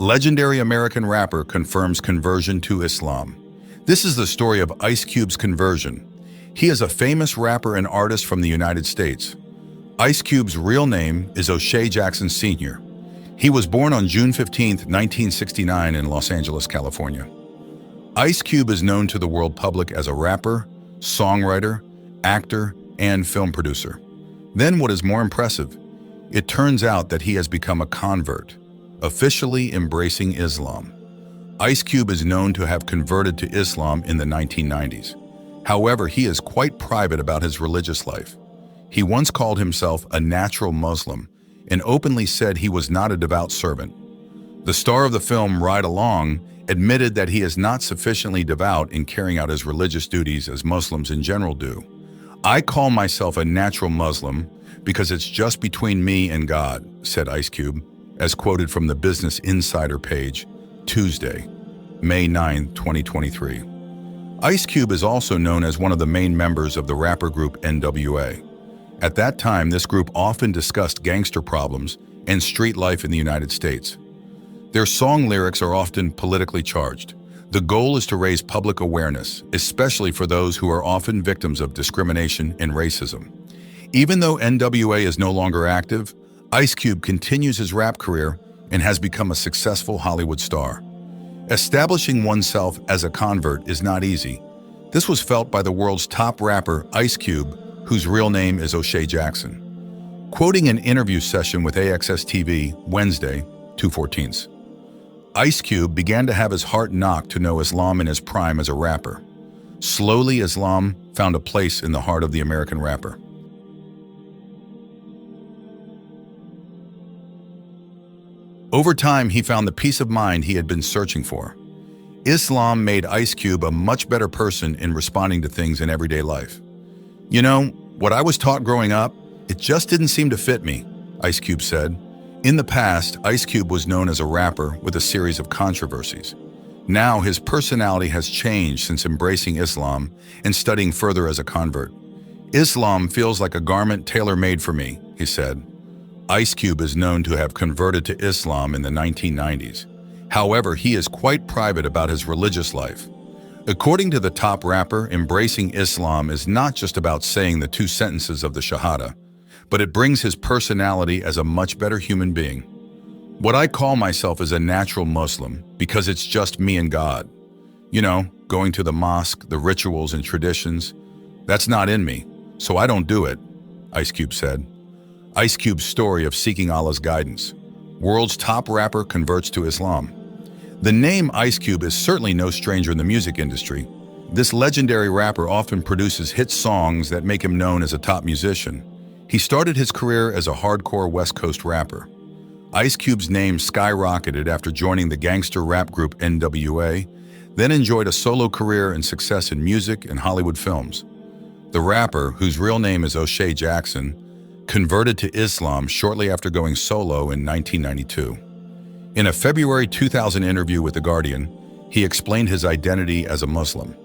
Legendary American rapper confirms conversion to Islam. This is the story of Ice Cube's conversion. He is a famous rapper and artist from the United States. Ice Cube's real name is O'Shea Jackson Sr. He was born on June 15, 1969 in Los Angeles, California. Ice Cube is known to the world public as a rapper, songwriter, actor, and film producer. Then what is more impressive? It turns out that he has become a convert, officially embracing Islam. Ice Cube is known to have converted to Islam in the 1990s. However, he is quite private about his religious life. He once called himself a natural Muslim and openly said he was not a devout servant. The star of the film Ride Along admitted that he is not sufficiently devout in carrying out his religious duties as Muslims in general do. "I call myself a natural Muslim because it's just between me and God," said Ice Cube, as quoted from the Business Insider page, Tuesday, May 9, 2023. Ice Cube is also known as one of the main members of the rapper group NWA. At that time, this group often discussed gangster problems and street life in the United States. Their song lyrics are often politically charged. The goal is to raise public awareness, especially for those who are often victims of discrimination and racism. Even though NWA is no longer active, Ice Cube continues his rap career and has become a successful Hollywood star. Establishing oneself as a convert is not easy. This was felt by the world's top rapper, Ice Cube, whose real name is O'Shea Jackson. Quoting an interview session with AXS TV, Wednesday, 2/14. Ice Cube began to have his heart knocked to know Islam in his prime as a rapper. Slowly, Islam found a place in the heart of the American rapper. Over time, he found the peace of mind he had been searching for. Islam made Ice Cube a much better person in responding to things in everyday life. "You know, what I was taught growing up, it just didn't seem to fit me," Ice Cube said. In the past, Ice Cube was known as a rapper with a series of controversies. Now his personality has changed since embracing Islam and studying further as a convert. "Islam feels like a garment tailor-made for me," he said. Ice Cube is known to have converted to Islam in the 1990s. However, he is quite private about his religious life. According to the top rapper, embracing Islam is not just about saying the two sentences of the Shahada, but it brings his personality as a much better human being. "What I call myself is a natural Muslim because it's just me and God. You know, going to the mosque, the rituals and traditions, that's not in me, so I don't do it," Ice Cube said. Ice Cube's story of seeking Allah's guidance. World's top rapper converts to Islam. The name Ice Cube is certainly no stranger in the music industry. This legendary rapper often produces hit songs that make him known as a top musician. He started his career as a hardcore West Coast rapper. Ice Cube's name skyrocketed after joining the gangster rap group NWA, then enjoyed a solo career and success in music and Hollywood films. The rapper, whose real name is O'Shea Jackson, converted to Islam shortly after going solo in 1992. In a February 2000 interview with The Guardian, he explained his identity as a Muslim.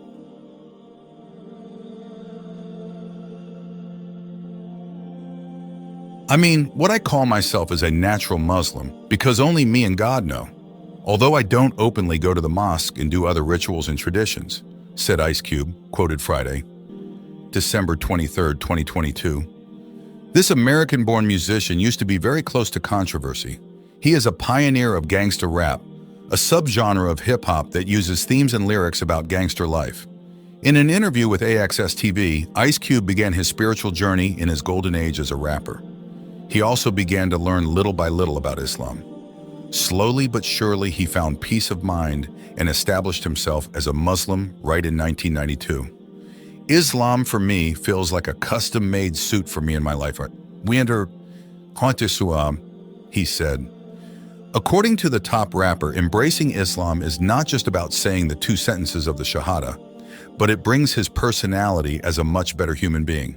"I mean, what I call myself is a natural Muslim because only me and God know. Although I don't openly go to the mosque and do other rituals and traditions," said Ice Cube, quoted Friday, December 23, 2022. This American-born musician used to be very close to controversy. He is a pioneer of gangster rap, a subgenre of hip-hop that uses themes and lyrics about gangster life. In an interview with AXS TV, Ice Cube began his spiritual journey in his golden age as a rapper. He also began to learn little by little about Islam. Slowly but surely, he found peace of mind and established himself as a Muslim right in 1992. "Islam for me feels like a custom-made suit for me in my life. We enter Qantasua," he said. According to the top rapper, embracing Islam is not just about saying the two sentences of the Shahada, but it brings his personality as a much better human being.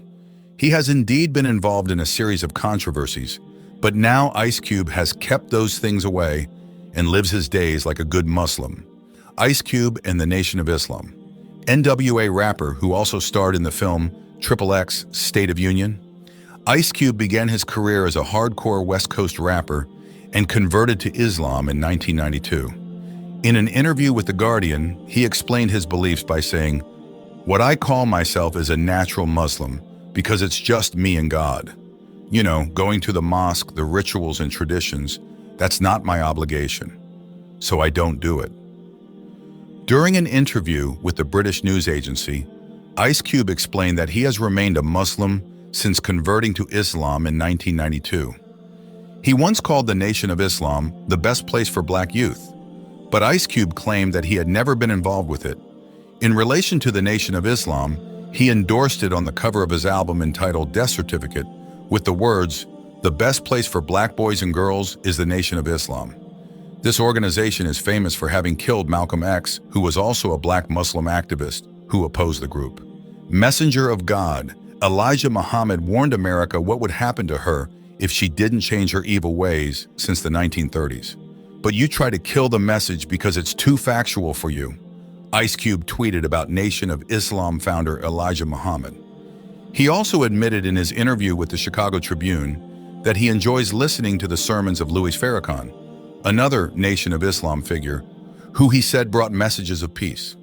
He has indeed been involved in a series of controversies, but now Ice Cube has kept those things away and lives his days like a good Muslim. Ice Cube and the Nation of Islam. NWA rapper who also starred in the film XXX State of Union. Ice Cube began his career as a hardcore West Coast rapper and converted to Islam in 1992. In an interview with The Guardian, he explained his beliefs by saying, "What I call myself is a natural Muslim because it's just me and God. You know, going to the mosque, the rituals and traditions, that's not my obligation. So I don't do it." During an interview with the British news agency, Ice Cube explained that he has remained a Muslim since converting to Islam in 1992. He once called the Nation of Islam the best place for black youth, but Ice Cube claimed that he had never been involved with it. In relation to the Nation of Islam, he endorsed it on the cover of his album entitled Death Certificate with the words, "The best place for black boys and girls is the Nation of Islam." This organization is famous for having killed Malcolm X, who was also a black Muslim activist who opposed the group. Messenger of God, Elijah Muhammad warned America what would happen to her if she didn't change her evil ways since the 1930s. But you try to kill the message because it's too factual for you, Ice Cube tweeted about Nation of Islam founder Elijah Muhammad. He also admitted in his interview with the Chicago Tribune that he enjoys listening to the sermons of Louis Farrakhan, another Nation of Islam figure, who he said brought messages of peace.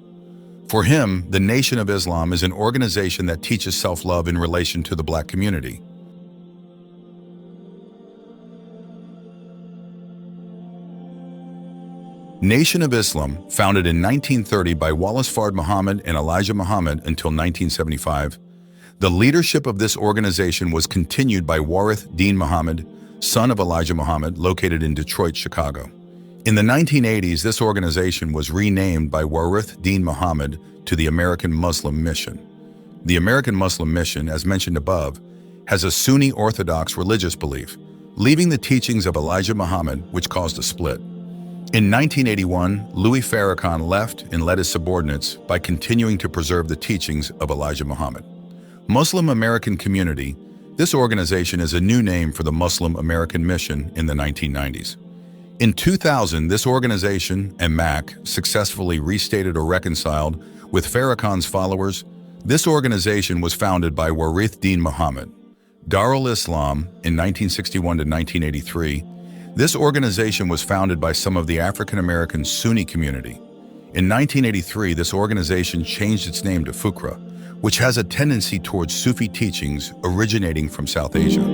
For him, the Nation of Islam is an organization that teaches self-love in relation to the black community. Nation of Islam, founded in 1930 by Wallace Fard Muhammad and Elijah Muhammad until 1975, the leadership of this organization was continued by Warith Deen Muhammad, son of Elijah Muhammad, located in Detroit, Chicago. In the 1980s, this organization was renamed by Warith Deen Muhammad to the American Muslim Mission. The American Muslim Mission, as mentioned above, has a Sunni Orthodox religious belief, leaving the teachings of Elijah Muhammad, which caused a split. In 1981, Louis Farrakhan left and led his subordinates by continuing to preserve the teachings of Elijah Muhammad. Muslim American Community, this organization is a new name for the Muslim American Mission in the 1990s. In 2000, this organization and MAC successfully restated or reconciled with Farrakhan's followers. This organization was founded by Warith Deen Muhammad. Darul Islam in 1961 to 1983. This organization was founded by some of the African-American Sunni community. In 1983, this organization changed its name to Fukra, which has a tendency towards Sufi teachings originating from South Asia.